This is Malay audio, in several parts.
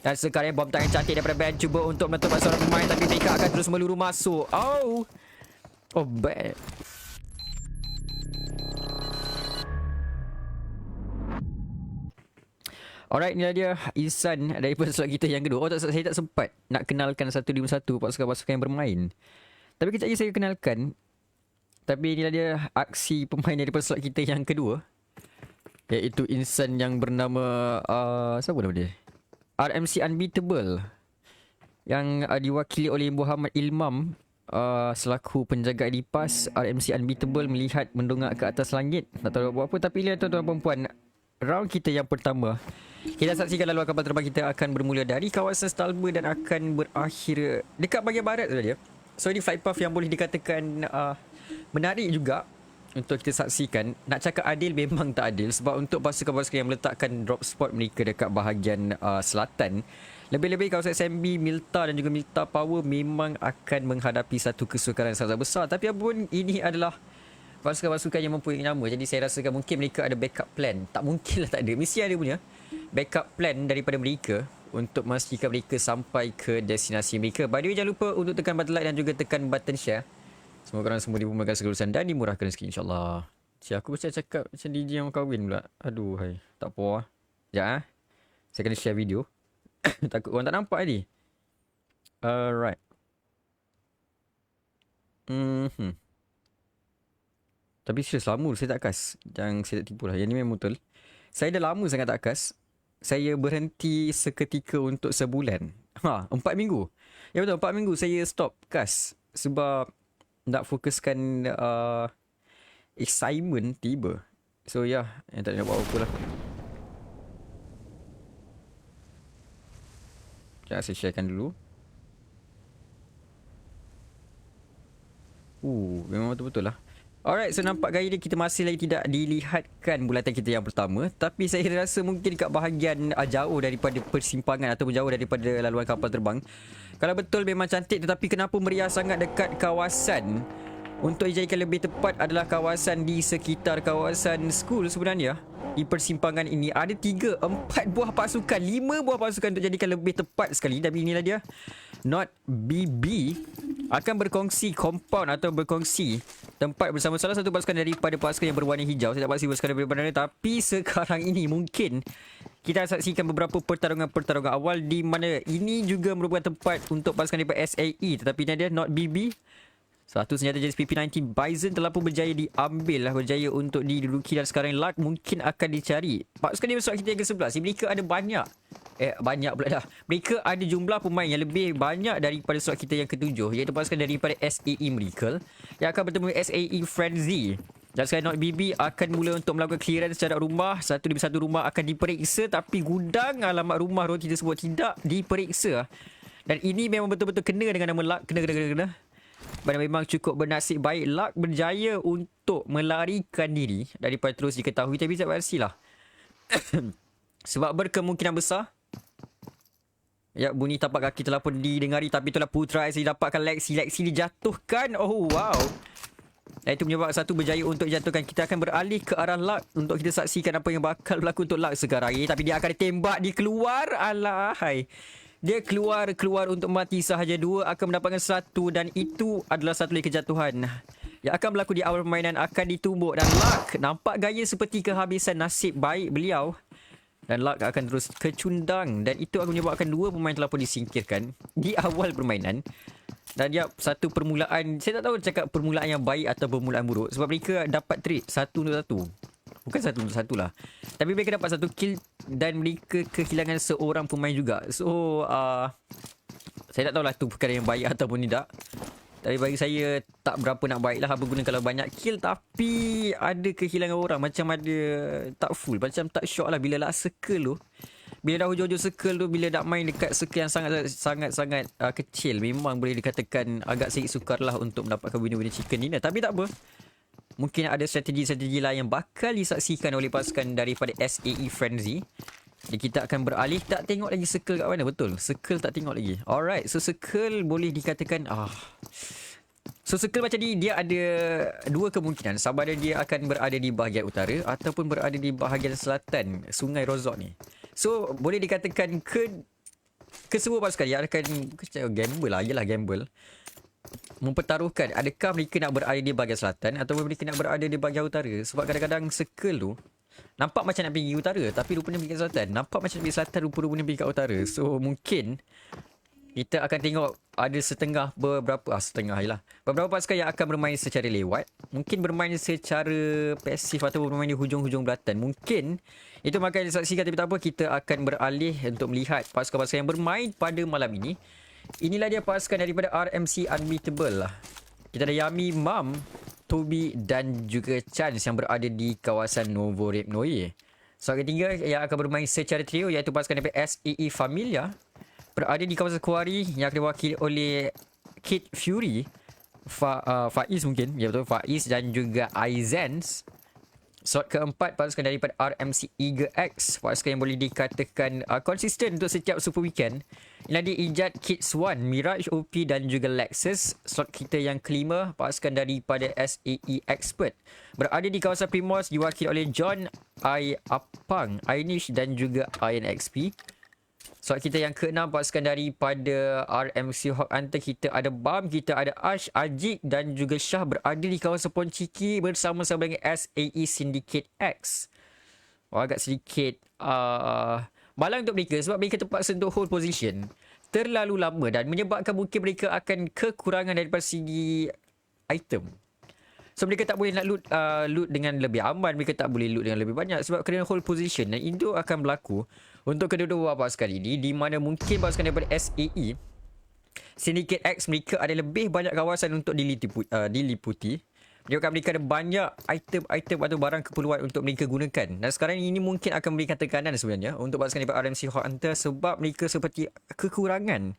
Dan sekarang bom tangan cantik daripada Ben cuba untuk menentukan seorang pemain, tapi mereka akan terus meluru masuk. Oh, Ben. Alright, inilah dia Ihsan daripada slot kita yang kedua. Saya tak sempat nak kenalkan 151 pasukan-pasukan yang bermain. Tapi kejap lagi saya kenalkan. Tapi inilah dia aksi pemain daripada slot kita yang kedua. Iaitu insan yang bernama... siapa nama dia? RMC Unbeatable. Yang diwakili oleh Muhammad Ilmam. Selaku penjaga lipas. RMC Unbeatable melihat mendongak ke atas langit. Tak tahu buat apa. Tapi lihat tuan-tuan dan puan. Round kita yang pertama. Kita saksikan laluan kapal terbang kita akan bermula dari kawasan Stalber dan akan berakhir dekat bahagian barat saja. So ini flight path yang boleh dikatakan menarik juga untuk kita saksikan. Nak cakap adil memang tak adil sebab untuk pasukan-pasukan yang meletakkan drop spot mereka dekat bahagian selatan, lebih-lebih kawasan SMB, Milta dan juga Milta Power memang akan menghadapi satu kesukaran yang sangat besar. Tapi apapun, ini adalah pasukan-pasukan yang mempunyai nama. Jadi saya rasakan mungkin mereka ada backup plan. Tak mungkin lah tak ada. Mesti ada punya backup plan daripada mereka untuk memastikan mereka sampai ke destinasi mereka. By the way, jangan lupa untuk tekan button like dan juga tekan button share. Semoga korang semua dipermudahkan segala urusan dan dimurahkan rezeki, insyaAllah. Aku macam cakap macam DJ yang kahwin pula. Aduh, hai. Tak apa lah. Sekejap saya kena share video. Takut korang tak nampak tadi. Alright. Tapi serius lama saya tak kas. Jangan saya tak tipu lah. Yang ni memang betul. Saya dah lama sangat tak kas. Saya berhenti seketika untuk sebulan. 4 minggu. Ya betul, 4 minggu saya stop kas. Sebab nak fokuskan assignment tiba. So ya, yang tak nak buat apa lah. Sekejap saya sharekan dulu. Memang betul-betul lah. Alright, so nampak gaya dia kita masih lagi tidak dilihatkan bulatan kita yang pertama. Tapi saya rasa mungkin dekat bahagian jauh daripada persimpangan ataupun jauh daripada laluan kapal terbang. Kalau betul memang cantik, tetapi kenapa meriah sangat dekat kawasan? Untuk dijadikan lebih tepat adalah kawasan di sekitar kawasan school sebenarnya. Di persimpangan ini ada 3, 4 buah pasukan, 5 buah pasukan untuk jadikan lebih tepat sekali. Tapi inilah dia. Not BB akan berkongsi compound atau berkongsi tempat bersama salah satu pasukan daripada pasukan yang berwarna hijau. Saya tak pasti pasukan daripada mana, tapi sekarang ini mungkin kita saksikan beberapa pertarungan awal di mana ini juga merupakan tempat untuk pasukan daripada SAE. Tetapi ini dia Not BB. Satu senjata jenis PP-90 Bison telah pun berjaya diambil, berjaya untuk diduduki dan sekarang luck mungkin akan dicari. Pasukan dia masuk kita yang ke-11. Mereka ada banyak. Banyak pula dah. Mereka ada jumlah pemain yang lebih banyak daripada slot kita yang ke-7, iaitu pasukan daripada SAE Miracle yang akan bertemu SAE Frenzy. Dan sekarang Not BB akan mula untuk melakukan clearance secara rumah. Satu demi satu rumah akan diperiksa, tapi gudang alamat rumah roti tersebut tidak diperiksa. Dan ini memang betul-betul kena dengan nama luck. Kena. Dan memang cukup bernasib baik. Luck berjaya untuk melarikan diri daripada terus diketahui. Tapi tak pastilah. Sebab berkemungkinan besar. Ya, bunyi tapak kaki telah pun didengari. Tapi itulah Putra SAE dapatkan Lexi. Lexi dijatuhkan. Oh, wow. Dan itu menyebabkan satu berjaya untuk dijatuhkan. Kita akan beralih ke arah Luck untuk kita saksikan apa yang bakal berlaku untuk Luck sekarang. Tapi dia akan ditembak. Dia keluar. Alahai. Dia keluar untuk mati sahaja. 2 akan mendapatkan 1 dan itu adalah satu lagi kejatuhan yang akan berlaku di awal permainan akan ditumbuk. Dan Luck nampak gaya seperti kehabisan nasib baik beliau. Dan Luck akan terus kecundang. Dan itu akan menyebabkan 2 pemain telah pun disingkirkan di awal permainan. Dan ya, satu permulaan, saya tak tahu cakap permulaan yang baik atau permulaan buruk. Sebab mereka dapat trade 1-1. Bukan 1-1 lah. Tapi mereka dapat 1 kill dan mereka kehilangan seorang pemain juga. So, saya tak tahulah tu perkara yang baik ataupun tidak. Tapi bagi saya, tak berapa nak baik lah. Apa guna kalau banyak kill tapi ada kehilangan orang. Macam ada tak full. Macam tak shock lah bila lah circle tu. Bila dah hujung-hujung circle tu, bila nak main dekat circle yang sangat-sangat kecil, memang boleh dikatakan agak sedikit sukar lah untuk mendapatkan winner-winner chicken dinner. Tapi tak apa. Mungkin ada strategi-strategi lain yang bakal disaksikan oleh pasukan daripada SAE Frenzy. Jadi kita akan beralih. Tak tengok lagi circle kat mana. Betul. Circle tak tengok lagi. Alright. So circle boleh dikatakan. So circle macam ni. Dia ada 2 kemungkinan. Sama ada dia akan berada di bahagian utara. Ataupun berada di bahagian selatan Sungai Rozok ni. So boleh dikatakan kesemua pasukan yang akan gamble lah. Yelah, gamble. Mempertaruhkan adakah mereka nak berada di bahagian selatan atau mereka nak berada di bahagian utara. Sebab kadang-kadang circle tu nampak macam nak pergi utara tapi rupanya pergi ke selatan. Nampak macam nak pergi selatan rupanya pergi ke utara. So mungkin kita akan tengok ada beberapa pasukan yang akan bermain secara lewat. Mungkin bermain secara pasif atau bermain di hujung-hujung belatan. Mungkin itu akan disaksikan, tapi tak apa, kita akan beralih untuk melihat pasukan-pasukan yang bermain pada malam ini. Inilah dia pasukan daripada RMC Unbeatable lah. Kita ada Yami, Mam, Toby dan juga Chance yang berada di kawasan Novo Repnoe. So ketiga yang akan bermain secara trio iaitu pasukan daripada SAE Familia berada di kawasan Kuari yang akan diwakili oleh Kid Fury, Faiz mungkin, ya betul, Faiz dan juga Aizens. Slot keempat pasukan daripada RMC Eager X, pasukan yang boleh dikatakan konsisten untuk setiap Super Weekend. Inilah dia Ijat, Kids One, Mirage OP dan juga Lexus. Slot kita yang kelima pasukan daripada SAE Expert berada di kawasan Primos diwakili oleh John, Apang, Ainish dan juga INXP. Slot kita yang keenam pasukan daripada RMC Hawk Hunter, kita ada Bam, kita ada Ash, Ajik dan juga Shah berada di kawasan Ponciki bersama-sama dengan SAE Syndicate X. Agak sedikit malang untuk mereka sebab mereka terpaksa untuk hold position terlalu lama dan menyebabkan mungkin mereka akan kekurangan daripada segi item. So mereka tak boleh nak loot dengan lebih aman, mereka tak boleh loot dengan lebih banyak sebab kena hold position, dan itu akan berlaku untuk kedua-dua pasukan ini, di mana mungkin pasukan daripada SAE Syndicate X mereka ada lebih banyak kawasan untuk diliputi. Menyebabkan mereka ada banyak item atau barang keperluan untuk mereka gunakan. Dan sekarang ini mungkin akan memberikan tekanan sebenarnya untuk pasukan daripada RMC Hawk Hunter sebab mereka seperti kekurangan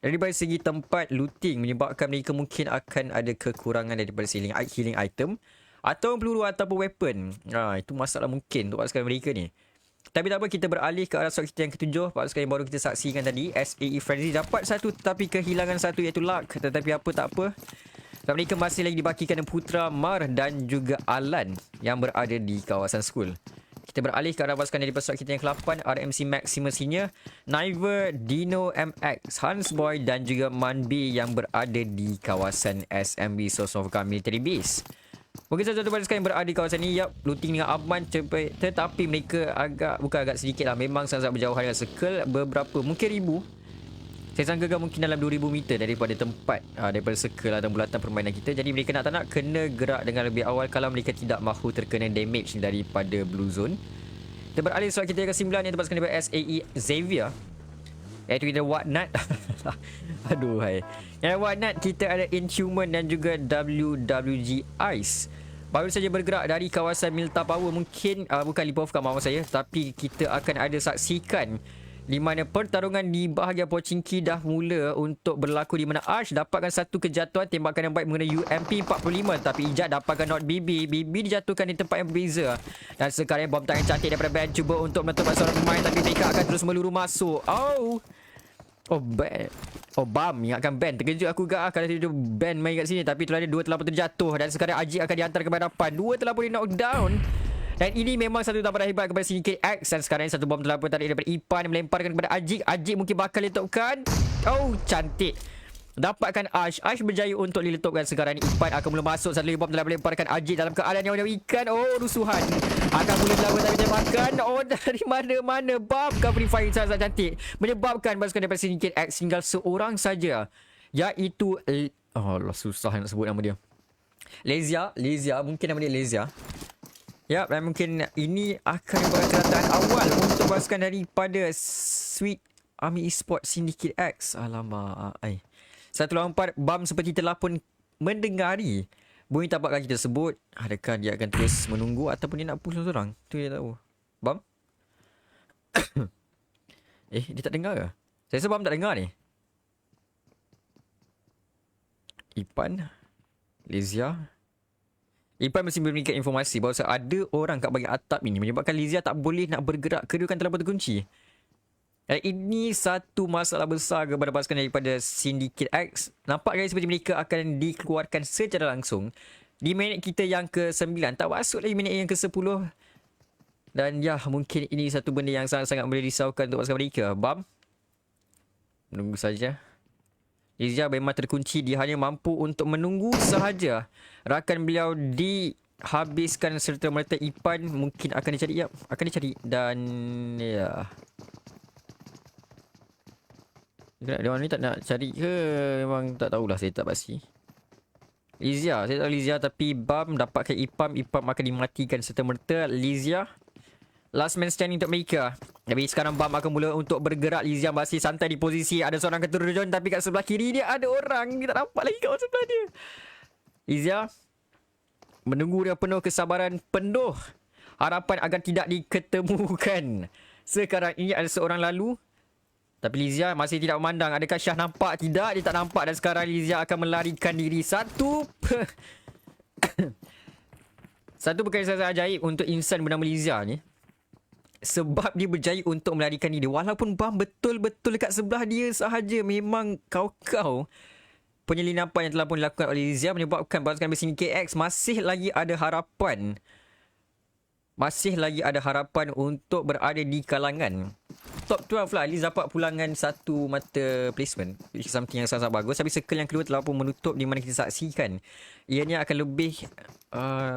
daripada segi tempat looting, menyebabkan mereka mungkin akan ada kekurangan daripada healing item atau peluru ataupun weapon. Itu masalah mungkin untuk pasukan mereka ni. Tapi tak apa, kita beralih ke arah slot kita yang ketujuh. Pasukan yang baru kita saksikan tadi, SAE Frenzy dapat satu tetapi kehilangan satu iaitu Luck. Tetapi apa tak apa, sebab mereka masih lagi dibakikan Putra, Mar dan juga Alan yang berada di kawasan school. Kita beralih ke arah pasukan dari slot kita yang ke-8, RMC Maximus Senior, Niver, Dino MX, Hansboy dan juga Manbi yang berada di kawasan SMB Sosovka Military Base. Mungkin satu-satu pasukan yang berada di kawasan ni, looting dengan aman, tetapi mereka agak sedikit lah, memang sangat berjauhan dengan circle, beberapa, mungkin ribu. Saya sangka mungkin dalam 2000 meter daripada tempat, daripada circle atau bulatan permainan kita. Jadi mereka nak tak nak kena gerak dengan lebih awal kalau mereka tidak mahu terkena damage daripada blue zone. Kita beralih slot kita yang ke-9 yang terpaskan daripada SAE Xavier, iaitu kita Whatnot. Aduh hai. Yang Whatnot kita ada Inhuman dan juga WWG Ice. Baru saja bergerak dari kawasan Milta Power, mungkin bukan Lipovka, maaf saya, tapi kita akan ada saksikan di mana pertarungan di bahagian Pochinki dah mula untuk berlaku, di mana Ash dapatkan satu kejatuhan tembakan yang baik mengenai UMP 45, tapi Ijat dapatkan not BB dijatuhkan di tempat yang berbeza. Dan sekarang bom tangan cantik daripada Ben cuba untuk menentukan seorang pemain, tapi mereka akan terus meluru masuk. Bam ingatkan Ben. Terkejut aku gak kalau dia Ben main kat sini, tapi itulah dia, dua telah pun terjatuh dan sekarang Ajik akan dihantar ke hadapan. Dua telah pun di knockdown. Dan ini memang satu tamparan hebat kepada Syndicate X. Dan sekarang satu bom telah pun tarik daripada Ipan, melemparkan kepada Ajik. Ajik mungkin bakal letupkan. Cantik. Dapatkan Ash. Ash berjaya untuk diletupkan. Sekarang Ipan akan mula masuk. Satu lagi bom telah melemparkan Ajik dalam keadaan yang ikan. Rusuhan akan mula dilakukan, tapi tembakan dari mana-mana. Bam cover fire sangat cantik, menyebabkan pasukan daripada Syndicate X tinggal seorang saja, iaitu Allah, susah nak sebut nama dia. Lezia, mungkin nama dia Lezia. Ya, dan mungkin ini akan merupakan kedatangan awal untuk pasukan daripada Sweet Army Esports Syndicate X. Alamak. 1-4, Bam seperti telah pun mendengari bunyi tapak kaki tersebut. Adakah dia akan terus menunggu ataupun dia nak push seorang? Tu dia tahu. Bam? Dia tak dengar ke? Saya rasa Bam tak dengar ni. Ipan, Lezia. Ipan mesti memberikan informasi bahawa ada orang kat bahagian atap ini, menyebabkan Lezia tak boleh nak bergerak. Kedua kan telah pun terkunci. Dan ini satu masalah besar kepada pasukan daripada Syndicate X. Nampak guys seperti mereka akan dikeluarkan secara langsung di minit kita yang ke-9. Tak masuk lagi minit yang ke-10. Dan ya, mungkin ini satu benda yang sangat-sangat merisaukan untuk pasukan mereka. Bam. Menunggu saja. Lizia memang terkunci. Dia hanya mampu untuk menunggu sahaja. Rakan beliau dihabiskan serta merta. Ipan mungkin akan dicari. Ya, akan dicari. Dan ya. Dia orang ni tak nak cari ke? Memang tak tahulah, saya tak pasti. Lizia, saya tahu Lizia, tapi Bam dapatkan Ipam. Ipam akan dimatikan serta merta. Lizia last man standing untuk mereka. Tapi sekarang Bam akan mula untuk bergerak. Lizia masih santai di posisi. Ada seorang keturun, tapi kat sebelah kiri dia ada orang. Dia tak nampak lagi kat sebelah dia. Lizia menunggu dengan penuh kesabaran, penuh harapan agar tidak diketemukan. Sekarang ini ada seorang lalu. Tapi Lizia masih tidak memandang. Adakah Syah nampak? Tidak, dia tak nampak. Dan sekarang Lizia akan melarikan diri. Satu perkara yang ajaib untuk insan bernama Lizia ni. Sebab dia berjaya untuk melarikan diri. Walaupun Bam betul-betul dekat sebelah dia sahaja. Memang kau-kau penyelinapan yang telah pun dilakukan oleh Lizia menyebabkan pasukan besi KX masih lagi ada harapan. Masih lagi ada harapan untuk berada di kalangan top 12 lah. Liz dapat pulangan satu mata placement, which is something yang sangat bagus. Tapi circle yang kedua telah pun menutup, di mana kita saksikan ianya akan lebih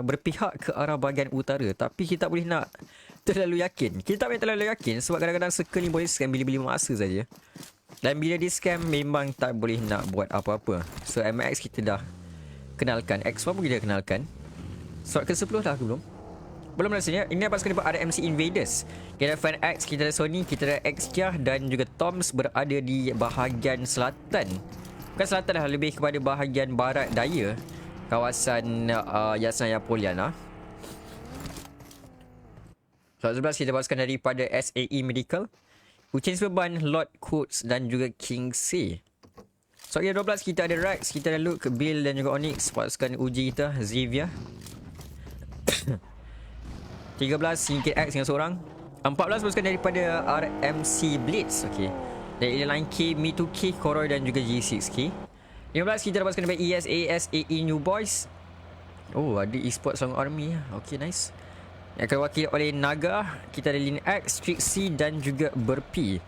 berpihak ke arah bahagian utara. Tapi kita tak boleh nak terlalu yakin. Kita tak boleh terlalu yakin sebab kadang-kadang circle ni boleh scam bila-bila masa saja. Dan bila di scam memang tak boleh nak buat apa-apa. So MX kita dah kenalkan. X1 pun kita kenalkan. Slot ke-10 dah ke belum? Belum rasanya. Ini pasukan daripada RMC Invaders. Kita ada Fan X, kita ada Sony, kita ada Xkia dan juga Toms berada di bahagian selatan. Bukan selatan lah, lebih kepada bahagian barat daya kawasan Yasnaya Poliana. Slot 11 kita pasukan daripada SAE Medical, Uchen Serban, Lord Coates dan juga King C. Slot 12 kita ada Rex, kita ada Luke, Bill dan juga Onyx. Pasukan uji kita Xavier. 13 Syndicate X dengan seorang. 14 pasukan daripada RMC Blitz. Okey. Dari 9K, Me2K, Koroi dan juga G6K. 15 kita ada pasukan daripada ESA, SAE New Boys. Oh, ada eSport Selangor Army. Okey, nice. Yang akan diwakili oleh Naga. Kita ada Lin X, Trixie dan juga Burpee.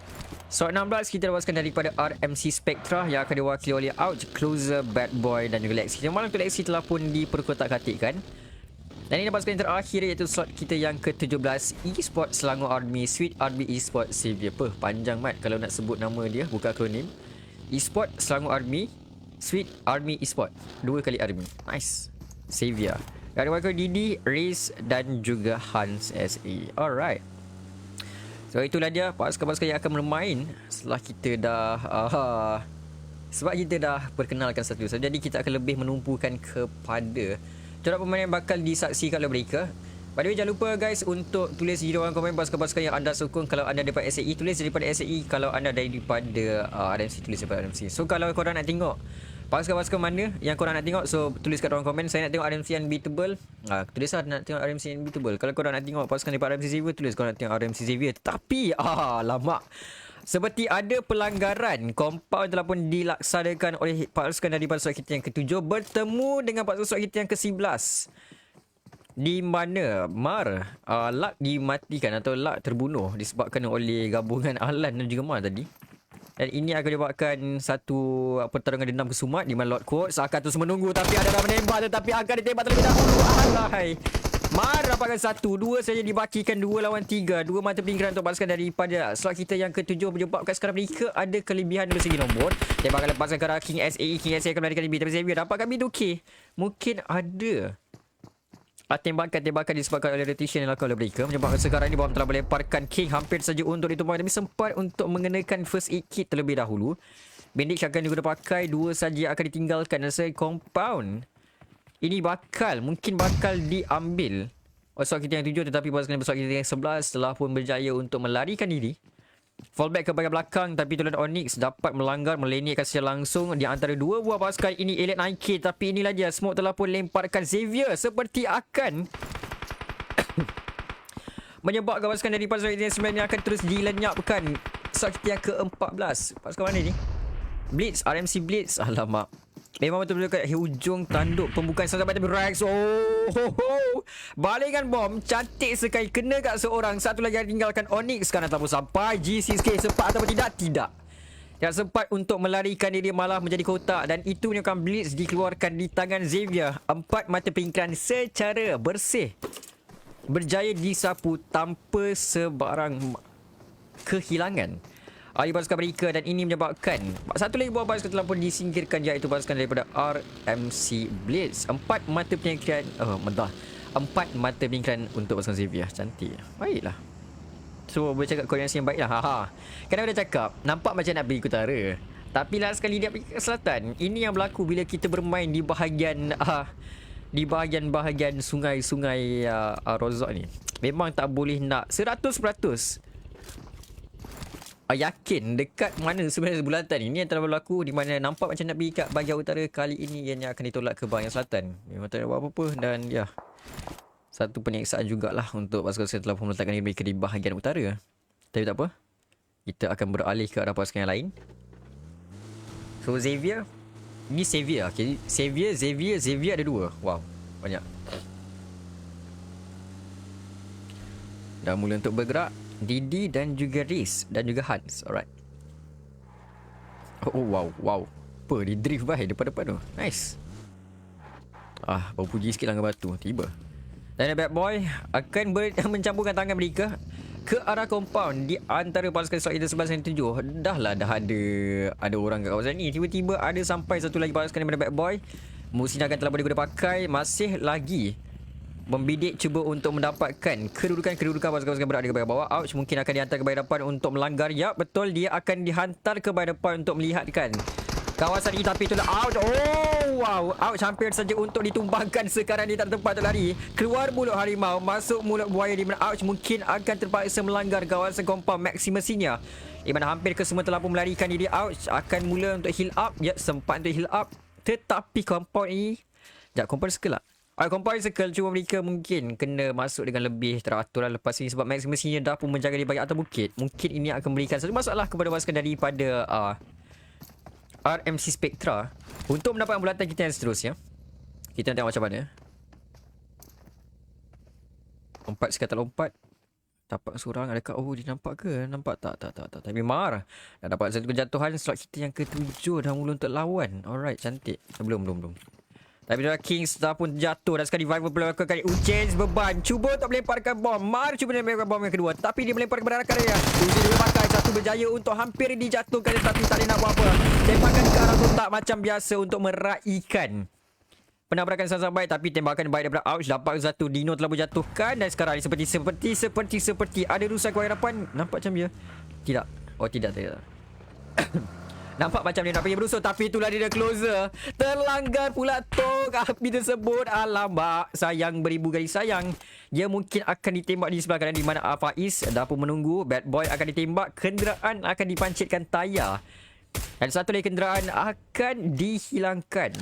Slot 16 kita ada pasukan daripada RMC Spectra yang akan diwakili oleh Ouch, Closer, Bad Boy dan juga Lexi. Yang mana untuk Lexi telah pun diperkotak-katikkan. Dan ini pasukan yang terakhir iaitu slot kita yang ke-17, eSport Selangor Army, Sweet Army eSport Xavier. Panjang mat kalau nak sebut nama dia, bukan akronim. eSport Selangor Army, Sweet Army eSport. 2 kali Army. Nice. Xavier. Ada wakil Didi, Riz dan juga Hans SE. Alright. So itulah dia pasukan-pasukan yang akan bermain setelah kita dah sebab kita dah perkenalkan satu. So, jadi kita akan lebih menumpukan kepada corak permainan yang bakal disaksikan oleh mereka. By the way, jangan lupa guys untuk tulis di ruangan komen pasukan-pasukan yang anda sokong. Kalau anda daripada SAE, tulis daripada SAE. Kalau anda daripada RMC, tulis daripada RMC. So kalau korang nak tengok pasukan-pasukan mana yang korang nak tengok, so tulis kat ruangan komen. Saya nak tengok RMC Unbeatable, tulis lah nak tengok RMC Unbeatable. Kalau korang nak tengok pasukan daripada RMC Xavier, tulis korang nak tengok RMC Xavier. Tetapi lama seperti ada pelanggaran. Compound telah pun dilaksanakan oleh pasukan daripada slot kita yang ke-7 bertemu dengan pasukan slot kita yang ke-11, di mana Luck dimatikan atau Luck terbunuh disebabkan oleh gabungan Alan dan juga Mar tadi. Dan ini akan menyebabkan satu pertarungan dendam kesumat di mana Lord Quotes akan terus menunggu, tapi ada orang menembak tetapi akan ditembak terlebih dahulu. Alahai. Mar dapatkan 1, 2 saja dibakikan, 2 lawan 3. 2 mata pelingkaran untuk pasukan daripada slot kita yang ke-7 menyebabkan sekarang mereka ada kelebihan dari segi nombor. Tembakan lepaskan ke arah King SAE. King SAE akan melarikan B, tapi Xavier dapatkan B2K. Mungkin ada tembakan-tembakan disebabkan oleh rotation yang dilakukan oleh mereka, menyebabkan sekarang ini Bom telah melemparkan King hampir saja untuk ditumbangkan, tapi sempat untuk mengenakan first aid kit terlebih dahulu. Bandage akan juga pakai, 2 saja akan ditinggalkan dan saya compound ini mungkin bakal diambil oleh slot kita yang 7, tetapi pasukan slot kita yang 11 telah pun berjaya untuk melarikan diri. Fallback ke bahagian belakang, tapi tulen Onyx dapat melanggar, melenitkan secara langsung di antara 2 buah pasukan ini Elite 9K. Tapi inilah dia, smoke telah pun lemparkan Xavier seperti akan menyebabkan pasukan dari pasukan ini sebenarnya akan terus dilenyapkan. Slot kita yang ke-14, pasukan mana ni? Blitz, RMC Blitz. Alamak, memang betul-betul kat hujung tanduk pembukaan sampai Rex. Balingan bom cantik sekali, kena kat seorang. Satu lagi yang tinggalkan Onyx. Sekarang tak sampai G6K sempat ataupun tidak. Tak sempat untuk melarikan diri, malah menjadi kotak. Dan itu menyebabkan Blitz dikeluarkan di tangan Xavier. 4 mata pengiklan secara bersih berjaya disapu tanpa sebarang kehilangan oleh pasukan mereka. Dan ini menyebabkan satu lagi buah pasukan telah pun disingkirkan, iaitu pasukan daripada RMC Blitz. 4 mata pengiklan 4 mata pengiklan untuk pasukan Xavier. Cantik. Baiklah. So bercakap koordinasi yang baik lah. Kan aku dah cakap, nampak macam nak pergi ke utara, tapi last sekali dia pergi ke selatan. Ini yang berlaku bila kita bermain di bahagian bahagian sungai-sungai Rozok ni. Memang tak boleh nak 100% yakin dekat mana sebenarnya bulatan ini yang telah berlaku, di mana nampak macam nak pergi kat bahagian utara. Kali ini ianya akan ditolak ke bahagian selatan. Memang tak ada buat apa-apa. Dan ya, satu penyiksaan jugalah untuk pasukan yang telah meletakkan diri mereka di bahagian utara. Tapi tak apa, kita akan beralih ke arah pasukan yang lain. So Xavier, ni Xavier, okay. Xavier ada 2. Wow, banyak. Dah mula untuk bergerak. Didi dan juga Riz dan juga Hans. Alright. Oh wow. Apa, di drift baik depan-depan tu. Nice. Baru puji sikit langgar batu. Tiba. Dan Bad Boy akan mencampurkan tangan mereka ke arah compound di antara pasukan slot kita 11 dan 7. Dah ada orang kat kawasan ni. Tiba-tiba ada sampai satu lagi pasukan daripada Bad Boy. Musinakan telah boleh guna pakai. Masih lagi membidik cuba untuk mendapatkan kedudukan pasukan berada ke bahagian bawah. Ouch, mungkin akan dihantar ke bahagian depan untuk melanggar. Ya, betul, dia akan dihantar ke bahagian depan untuk melihatkan kawasan ini. Tapi itulah out. Oh wow, ouch, hampir saja untuk ditumbangkan. Sekarang dia tak tempat terlari. Keluar mulut harimau, masuk mulut buaya, di mana ouch mungkin akan terpaksa melanggar kawasan compound Maximusinya, di mana hampir kesemua telah pun melarikan diri. Ouch, akan mula untuk heal up. Ya, sempat untuk heal up. Tetapi compound ini, compound circle lah. Compound circle cuma mereka mungkin kena masuk dengan lebih teratur lah lepas ini, sebab Maximusinya dah pun menjaga di bahagian atas bukit. Mungkin ini akan memberikan satu masalah kepada pasukan daripada RMC Spectra untuk mendapatkan bulatan kita yang seterusnya. Kita nak tengok macam mana. Lompat sekali lompat. Tapak seorang, adakah dia nampak ke? Nampak tak. Tapi Mar dah dapat satu kejatuhan. Slot kita yang ke-7 dah mula untuk lawan. Alright, cantik. Belum. Tapi dah Kings dah pun jatuh. Dan sekali Viper melakukan Uchains beban. Cuba untuk melemparkan bom. Mar cuba melemparkan bom yang kedua. Tapi dia melempar kepada rakan dia. Uchains dia pakai satu berjaya untuk hampir dijatuhkan. Tapi tak boleh nak buat apa. Tembakan ke arah kotak macam biasa untuk meraihkan penabrakan sangat baik. Tapi tembakan baik daripada Ouch. Dapat satu. Dino telah berjatuhkan. Dan sekarang ni seperti ada rusak ke hadapan. Nampak macam dia? Tidak. Oh tidak. Nampak macam dia nak pergi berusut. Tapi itulah dia closer. Terlanggar pula tok api tersebut. Alamak, sayang beribu kali sayang. Dia mungkin akan ditembak di sebelah kanan, di mana Faiz dah pun menunggu. Bad Boy akan ditembak. Kenderaan akan dipancitkan tayar. Dan satu lagi kenderaan akan dihilangkan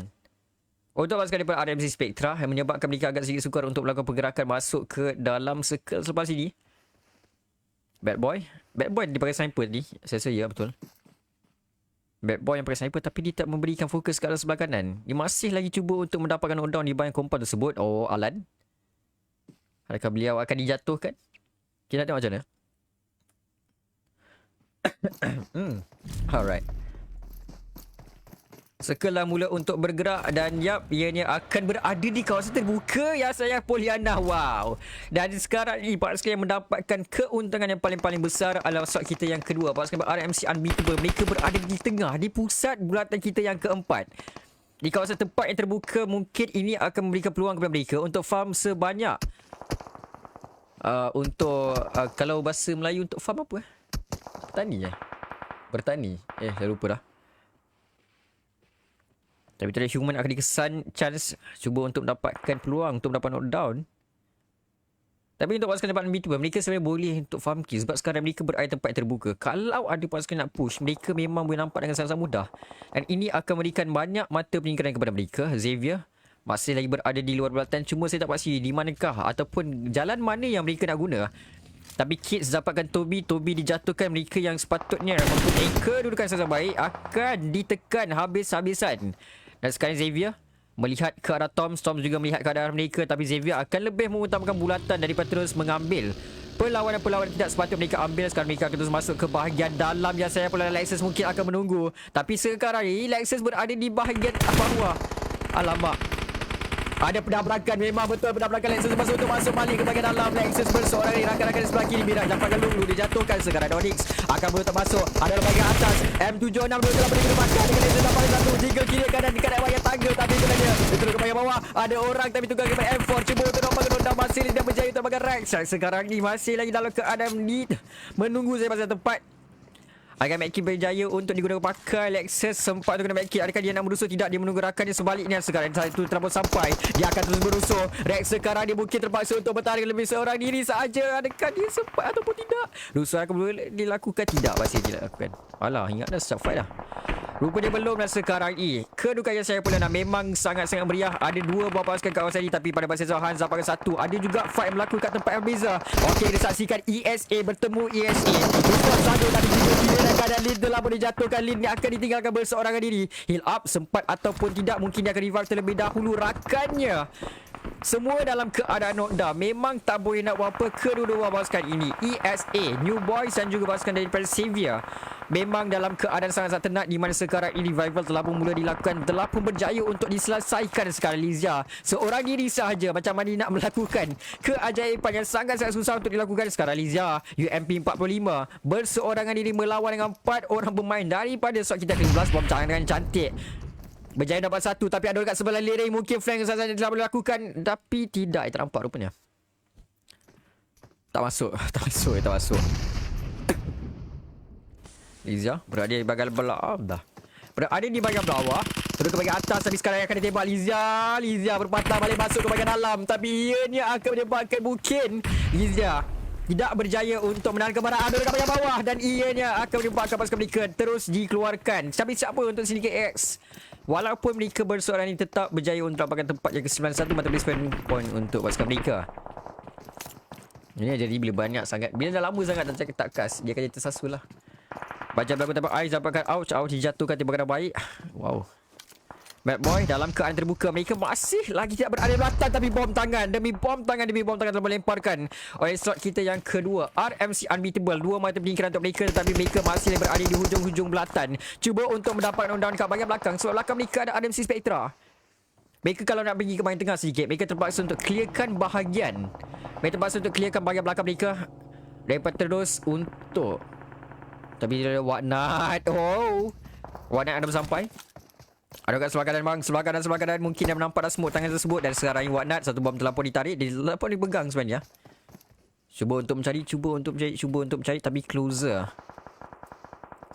untuk pasukan daripada RMC Spectra, yang menyebabkan mereka agak sedikit sukar untuk melakukan pergerakan masuk ke dalam circle selepas ini. Bad Boy dipakai sniper tadi. Saya ya, betul. Bad Boy yang pakai sniper, tapi dia tak memberikan fokus ke arah sebelah kanan. Dia masih lagi cuba untuk mendapatkan knockdown di bahagian compound tersebut. Oh, Alan. Adakah beliau akan dijatuhkan? Kita nak tengok macam mana. Alright. Sekelah mula untuk bergerak. Dan ianya akan berada di kawasan terbuka. Ya sayang Poliana. Wow. Dan sekarang ni pasukan yang mendapatkan keuntungan yang paling besar adalah slot kita yang kedua. Pasukan RMC Unbeatable. Mereka berada di tengah, di pusat bulatan kita yang keempat. Di kawasan tempat yang terbuka. Mungkin ini akan memberikan peluang kepada mereka untuk farm sebanyak. Kalau bahasa Melayu untuk farm apa? Bertani. Saya lupa dah. Tapi tadi human akan dikesan chance cuba untuk mendapatkan peluang untuk mendapat knockdown. Tapi untuk pasukan depan B2, mereka sebenarnya boleh untuk farm kill sebab sekarang mereka berada tempat yang terbuka. Kalau ada pasukan nak push, mereka memang boleh nampak dengan sangat mudah. Dan ini akan memberikan banyak mata peningkatan kepada mereka. Xavier masih lagi berada di luar bulatan. Cuma saya tak pasti di manakah ataupun jalan mana yang mereka nak guna. Tapi Kids dapatkan Toby dijatuhkan. Mereka yang sepatutnya mempunyai kedudukan sangat baik akan ditekan habis-habisan. Dan sekarang Xavier melihat ke arah Tom juga melihat ke arah mereka. Tapi Xavier akan lebih mengutamakan bulatan daripada terus mengambil perlawanan tidak sepatutnya mereka ambil. Sekarang mereka akan terus masuk ke bahagian dalam. Yang saya pula Lexus mungkin akan menunggu. Tapi sekarang ni Lexus berada di bahagian bawah. Alamak. Ada pendabrakan, memang betul pendabrakan. Lexus masuk untuk masuk balik ke bahagian dalam. Lexus berseorang ni, rakan-rakan di sebelah kiri Miraj dapatkan Lulu, dijatuhkan. Sekarang Onyx akan berutak masuk, ada bahagian atas. M76 telah beri kena dengan Lexus dapatkan satu, tiga kiri kanan dekat bahagian tangga. Tapi itu dia, itu ke bahagian bawah. Ada orang tapi tunggang ke bahagian M4, cuba untuk nombor kedua, masih tidak berjaya untuk bahagian Rex. Sekarang ni masih lagi dalam keadaan lead, menunggu saya pasal tempat. Akan Mackie berjaya untuk digunakan pakai. Lexus sempat untuk kena Mackie. Adakah dia nak merusuh? Tidak, dia menunggu rakannya. Sebaliknya sekarang satu telah pun sampai. Dia akan terus merusuh. Rex sekarang dia mungkin terpaksa untuk bertarik lebih seorang diri sahaja. Adakah dia sempat ataupun tidak? Rusuh akan boleh dilakukan? Tidak, pasti tidak lakukan. Alah, ingat dah start fight dah. Rupanya belum dah sekarang ni. Kedudukan yang saya pula nak memang sangat-sangat meriah. Ada dua buah pasukan kat kawasan ni. Tapi pada masa Zohan dapatkan satu. Ada juga fight yang berlaku kat tempat yang berbeza. Okey, kita saksikan ESA bertemu ESA. Rusuh satu tadi juga tidak. Keadaan Lin telah pun dijatuhkan. Lin ni akan ditinggalkan berseorangan diri. Heal up sempat ataupun tidak. Mungkin dia akan revive terlebih dahulu rakannya. Semua dalam keadaan knockdown. Memang tak boleh nak buat apa kedua-dua pasukan ini. ESA, New Boys dan juga pasukan daripada Xavier. Memang dalam keadaan sangat-sangat tenat. Di mana sekarang ini revival telah pun mula dilakukan. Telah pun berjaya untuk diselesaikan sekarang Lizia. Seorang diri sahaja macam mana nak melakukan keajaiban yang sangat-sangat susah untuk dilakukan sekarang Lizia. UMP 45 berseorangan diri melawan dengan 4 orang pemain daripada SWAT kita ke-11. Bom tangan cantik. Berjaya dapat satu. Tapi ada dekat sebelah Lereng. Mungkin flank sahaja telah boleh lakukan. Tapi tidak. Tak nampak rupanya. Tak masuk. Tak masuk. Lizia berada di bahagian bawah dah. Berada di bahagian bawah. Terus ke bahagian atas. Tapi sekarang akan ditembak Lizia berpatah balik masuk ke bahagian dalam. Tapi ianya akan menyebabkan mungkin Lizia tidak berjaya untuk menahan kemarahan. Ada dekat bahagian bawah. Dan ianya akan menyebabkan pasukan mereka terus dikeluarkan. Tapi siapa untuk Syndicate X? Walaupun mereka berseorang ini tetap berjaya untuk dapatkan tempat yang ke-91 mata placement point untuk pasukan mereka. Ini jadi bila banyak sangat, bila dah lama sangat tak cakap tak kas, dia akan jadi tersasul lah. Baca berlaku tempat Ais dapatkan ouch dijatuhkan tembakan baik. Wow. Bad Boy dalam keadaan terbuka. Mereka masih lagi tidak berada di belakang. Tapi bom tangan demi bom tangan telah melemparkan oleh slot kita yang kedua. RMC Unbeatable. Dua mata penyingkiran untuk mereka. Tetapi mereka masih berada di hujung-hujung belatan. Cuba untuk mendapatkan knockdown kat bahagian belakang. Sebab belakang mereka ada RMC Spectra. Mereka kalau nak pergi ke bahagian tengah sedikit, mereka terpaksa untuk clearkan bahagian. Mereka terpaksa untuk clearkan bahagian belakang mereka. Dapat terus untuk. Tapi dia ada Whatnot. Oh, Whatnot anda bersampai. Ada kat sebelah kanan bang. Sebelah kanan mungkin dah menampak dah smoke tangan tersebut. Dan sekarang ini Whatnot. Satu bom telah pun ditarik. Dia telah pun dipegang sebenarnya. Cuba untuk mencari. Tapi closer.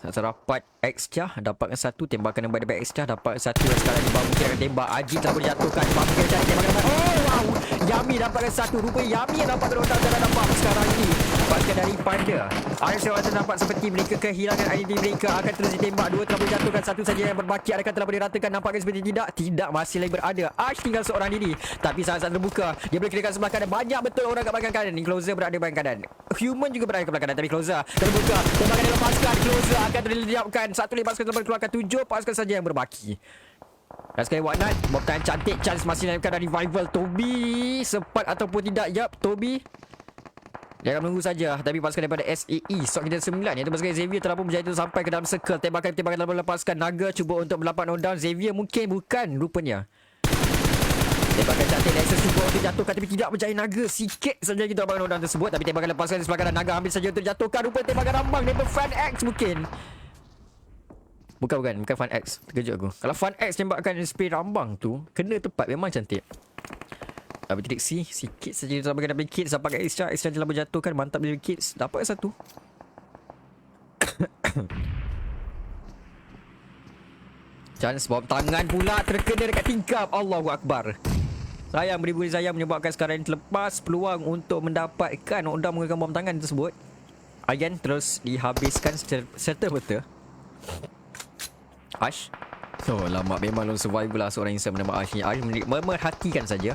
Satu rapat X-Jah. Dapatkan satu. Tembakan yang daripada X-Jah. Dapatkan satu. Dan sekarang ini bang mungkin akan tembak. Ajit telah pun dijatuhkan. Bang mungkin cari tembakan. Oh wow. Yami dapatkan satu. Rupanya Yami yang dapat terontak. Jangan nampak sekarang ini. Dapatkan daripada RSL nampak seperti mereka kehilangan identiti mereka. Akan terus ditembak. Dua telah dijatuhkan. Satu saja yang berbaki. Adakah telah diratakan? Nampaknya seperti tidak. Tidak. Masih lagi berada. Ash tinggal seorang diri. Tapi sangat-sangat terbuka. Dia boleh kira kat sebelah kanan. Banyak betul orang kat belakang kanan. Closer berada di belakang kanan. Human juga berada ke belakang kanan. Tapi Closer terbuka. Tembakan yang lepaskan. Closer akan terdiamkan. Satu lagi pasukan telah keluarkan. 7 pasukan saja yang berbaki. Dan sekali Whatnot. Bom tangan cantik. Chance masih dalam keadaan revival. Toby sempat ataupun tidak. Yup, Toby. Dia akan menunggu saja. Tapi pasukan daripada SAE Sok kita 9 iaitu pasukan Xavier telah pun berjaya sampai ke dalam circle. Tembakan-tembakan telah melepaskan. Naga cuba untuk melapak knockdown. Xavier mungkin bukan rupanya. Tembakan cantik Lexus cuba untuk jatuhkan. Tapi tidak berjaya. Naga sikit saja kita dapat knockdown tersebut. Tapi tembakan lepaskan di sebelah kanan. Naga ambil saja untuk jatuhkan. Rupanya tembakan rambang daripada Fan X mungkin. Bukan Fan X. Terkejut aku. Kalau Fan X tembakkan spray rambang tu kena tepat. Memang cantik. Tapi Trixie sikit saja dia bagi dapat kit. Sampai kat Extra telah berjatuhkan. Mantap dia kit. Dapat satu. Chance bom tangan pula terkena dekat tingkap. Allahu Akbar. Sayang beri-beri sayang menyebabkan sekarang ini terlepas peluang untuk mendapatkan knockdown menggunakan bom tangan tersebut. Again terus dihabiskan serta-merta. Ash. Oh lama memang long survival lah seorang insan bernama Ash ni. Ash memerhatikan saja.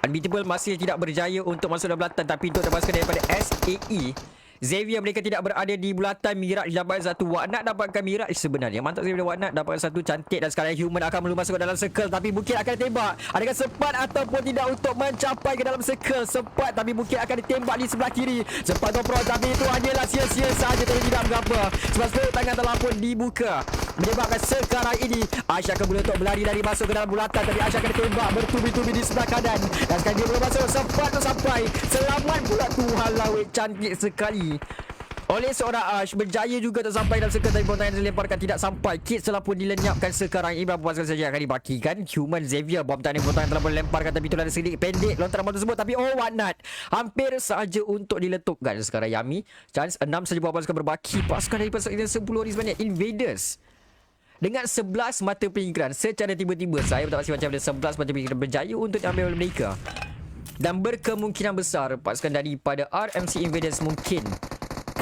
Unbeatable masih tidak berjaya untuk masuk dalam belatan. Tapi untuk dapatkan daripada SAE Xavier mereka tidak berada di bulatan. Miraj dapat satu. Waknat dapatkan Miraj sebenarnya. Mantap sekali daripada Waknat dapat satu cantik. Dan sekarang Human akan belum masuk ke dalam circle. Tapi mungkin akan ditembak. Adakah sempat ataupun tidak untuk mencapai ke dalam circle? Sempat tapi mungkin akan ditembak di sebelah kiri. Sempat Topro tapi itu hanyalah sia-sia sahaja. Tapi tidak mengapa. Sebab seluruh tangan telah pun dibuka. Menyebabkan sekarang ini Ash akan boleh untuk berlari dari masuk ke dalam bulatan. Tapi Ash akan ditembak bertubi-tubi di sebelah kanan. Dan sekarang dia belum masuk. Sempat tu sampai. Selamat pula Tuhan Lawit. Cantik sekali oleh seorang Ash. Berjaya juga tak sampai dalam circle. Tapi bom tangan dilemparkan tidak sampai. Kit telah pun dilenyapkan sekarang ini. Berapa pasal saja akan dibakikan. Human Xavier bom tangan telah pun dilemparkan. Tapi itulah sedikit pendek lontaran bom tersebut. Tapi Waknat hampir saja untuk diletupkan. Sekarang Yami chance 6 saja buat pasukan berbaki. Pasukan dari pasukan 10 ni sebenarnya Invaders dengan 11 mata pengingkaran secara tiba-tiba. Saya tak pasti macam ada 11 mata pengingkaran berjaya untuk diambil oleh mereka. Dan berkemungkinan besar pasukan daripada RMC Invaders mungkin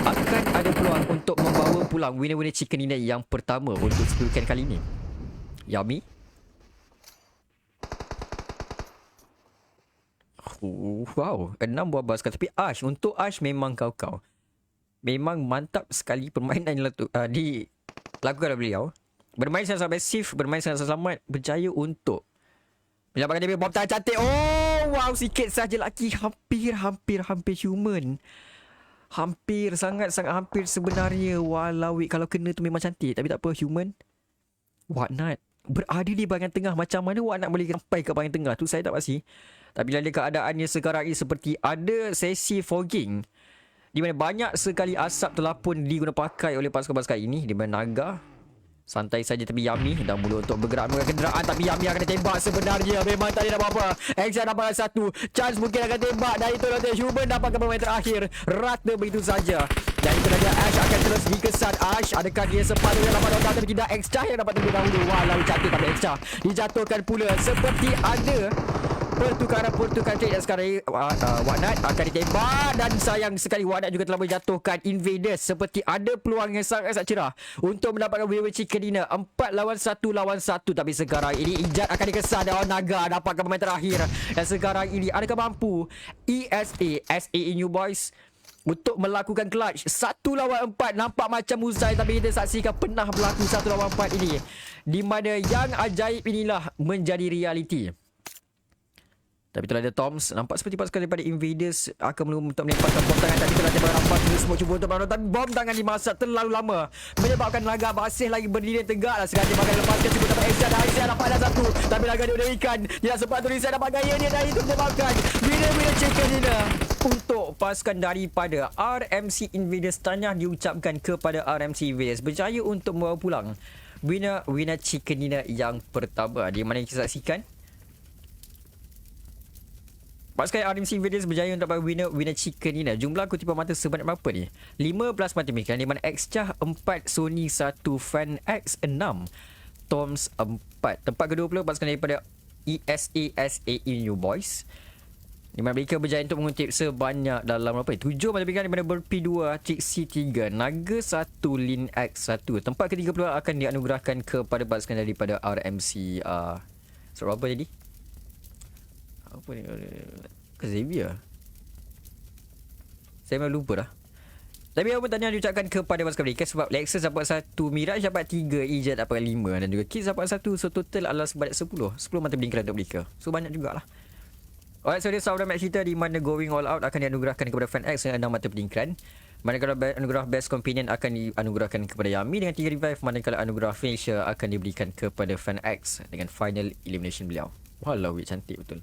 akan ada peluang untuk membawa pulang winner-winner chicken dinner yang pertama untuk sepekan kali ini. Yami. Wow, 6 buah basket. Tapi Ash, untuk Ash memang kau-kau. Memang mantap sekali permainan yang dilakukan oleh beliau. Bermain secara pasif, bermain secara selamat, berjaya untuk menyelamatkan dia. Bom tangan cantik. Oh, wow, sikit saja lagi. Hampir Human. Hampir, sangat-sangat hampir sebenarnya. Walau kalau kena tu memang cantik. Tapi tak apa, Human. Waknat berada di bahagian tengah. Macam mana Waknat boleh sampai ke bahagian tengah tu saya tak pasti. Tapi bila keadaannya sekarang ini seperti ada sesi fogging, di mana banyak sekali asap telah pun digunakan pakai oleh pasukan-pasukan ini. Di mana Naga santai saja, tapi Yami dah mula untuk bergerak menggunakan kenderaan. Tapi Yami akan ditembak sebenarnya. Memang tak ada apa-apa. Action dapat satu. Chance mungkin akan tembak. Dan itu nanti Human dapatkan pemain terakhir. Rata begitu saja. Dan itu nanti Ash akan terus dikesan. Ash, adakah dia sempat dengan dapat nota? Tapi tidak. Extra yang dapat terlebih dahulu. Walau cantik tapi Extra dijatuhkan pula. Seperti ada pertukaran trade. Dan sekarang Waknat akan ditembak. Dan sayang sekali Waknat juga telah menjatuhkan Invaders. Seperti ada peluang yang sangat-sangat cerah untuk mendapatkan winner chicken dinner. 4 lawan 1 lawan 1. Tapi sekarang ini Ijat akan dikesan. Dan Naga dapatkan pemain terakhir. Dan sekarang ini adakah mampu SAE New Boys untuk melakukan clutch 1 lawan 4? Nampak macam mustahil, tapi kita saksikan pernah berlaku 1 lawan 4 ini, di mana yang ajaib inilah menjadi realiti. Tapi telah ada Toms. Nampak seperti pasukan daripada Invaders akan untuk melemparkan bom tangan. Tapi telah ada rampas semua cuba untuk melawan. Tapi bom tangan dimasak terlalu lama, menyebabkan Naga masih lagi berdiri tegak. Sekarang dia bakal lepaskan cuba dapat Aisyah. Dan Aisyah dapat ada satu. Tapi Naga dia berikan. Tidak sempat tu Aisyah dapat gaya dia. Dan itu menyebabkan winner chicken dinner untuk pasukan daripada RMC Invaders. Tahniah diucapkan kepada RMC Invaders. Berjaya untuk membawa pulang winner chicken dinner yang pertama. Di mana kita saksikan pasukan RMC Invaders berjaya untuk dapat winner chicken dinner. Jumlah kutipan mata sebanyak berapa ni? 15 mata pengiklan, di mana Xcah 4, Sony 1, Fan X 6, Toms 4. Tempat ke-20 pasukan daripada SAE New Boys, di mana mereka berjaya untuk mengutip sebanyak dalam berapa ni? 7 mata pengiklan, di mana Berpi 2, Trixie 3, Naga 1, Lin X 1. Tempat ke-30 akan dianugerahkan kepada pasukan daripada RMC sebab apa jadi? Apa ni? Ke Xavier. Saya memang lupa dah. Tapi apa tanya diucapkan kepada pasukan mereka sebab Lexus dapat 1, Miraj dapat 3, Ijat dapat 5 dan juga Kids dapat 1. So total adalah sebanyak 10 mata bingkiran untuk mereka. So banyak jugalah. Alright, so dia saudara match kita di mana Going All Out akan dianugerahkan kepada Fan X dengan 6 mata peningkaran. Manakala anugerah Best Companion akan dianugerahkan kepada Yami dengan 3 revive. Manakala anugerah Finisher akan diberikan kepada Fan X dengan final elimination beliau. Walau cantik betul.